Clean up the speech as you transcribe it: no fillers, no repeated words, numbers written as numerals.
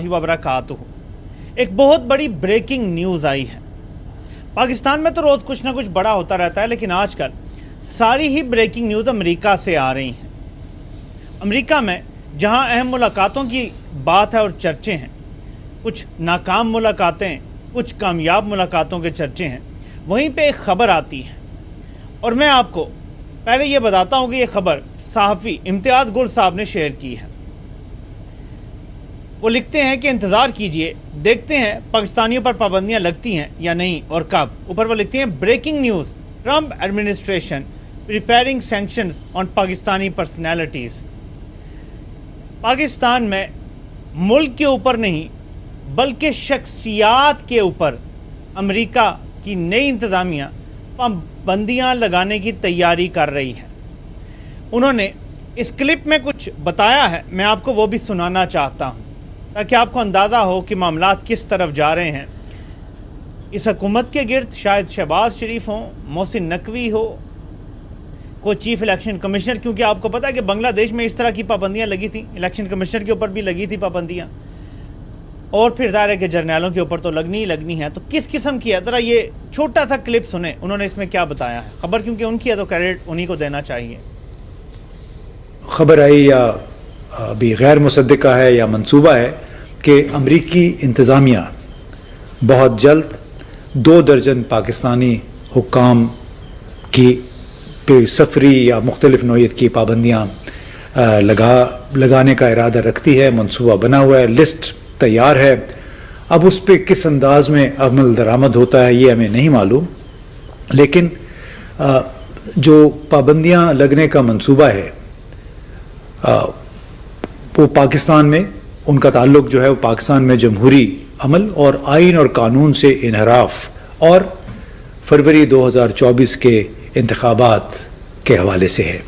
वबरकातुहू। एक बहुत बड़ी ब्रेकिंग न्यूज़ आई है। पाकिस्तान में तो रोज़ कुछ ना कुछ बड़ा होता रहता है, लेकिन आजकल सारी ही ब्रेकिंग न्यूज़ अमेरिका से आ रही हैं। अमेरिका में जहां अहम मुलाकातों की बात है और चर्चे हैं, कुछ नाकाम मुलाकातें, कुछ कामयाब मुलाकातों के चर्चे हैं, वहीं पे एक ख़बर आती है। और मैं आपको पहले ये बताता हूँ कि ये ख़बर सहाफ़ी इम्तियाज़ गुल साहब ने शेयर की है। वो लिखते हैं कि इंतज़ार कीजिए, देखते हैं पाकिस्तानियों पर पाबंदियां लगती हैं या नहीं और कब। ऊपर वो लिखते हैं, breaking news, Trump administration preparing sanctions on Pakistani personalities. Pakistan में मुल्क के ऊपर नहीं बल्कि शख्सियात के ऊपर अमेरिका की नई इंतज़ामिया पाबंदियां लगाने की तैयारी कर रही है। उन्होंने इस क्लिप में कुछ बताया है, मैं आपको वो भी सुनाना चाहता हूँ ताकि आपको अंदाज़ा हो कि मामलात किस तरफ जा रहे हैं। इस हुकूमत के गिर्द शायद शहबाज शरीफ हों, मोहसिन नकवी हो, कोई चीफ इलेक्शन कमिश्नर, क्योंकि आपको पता है कि बांग्लादेश में इस तरह की पाबंदियां लगी थी, इलेक्शन कमिश्नर के ऊपर भी लगी थी पाबंदियां, और फिर ज़ाहिर है कि जर्नैलों के ऊपर तो लगनी ही लगनी है। तो किस किस्म की है, ज़रा ये छोटा सा क्लिप सुने, उन्होंने इसमें क्या बताया है। ख़बर क्योंकि उनकी है तो क्रेडिट उन्हीं को देना चाहिए। ख़बर आई या अभी गैर मुसद्दिका है या मंसूबा है कि अमरीकी इंतज़ामिया बहुत जल्द 2 दर्जन पाकिस्तानी हुक्काम की पे सफरी या मुख्तलिफ नौइयत की पाबंदियाँ लगाने का इरादा रखती है। मंसूबा बना हुआ है, लिस्ट तैयार है। अब उस पर किस अंदाज में अमल दरामद होता है ये हमें नहीं मालूम, लेकिन जो पाबंदियाँ लगने का मंसूबा है वो पाकिस्तान में, उनका ताल्लुक जो है वो पाकिस्तान में जमहूरी अमल और आइन और कानून से इनहराफ और फरवरी 2024 के इंतखाबात के हवाले से है।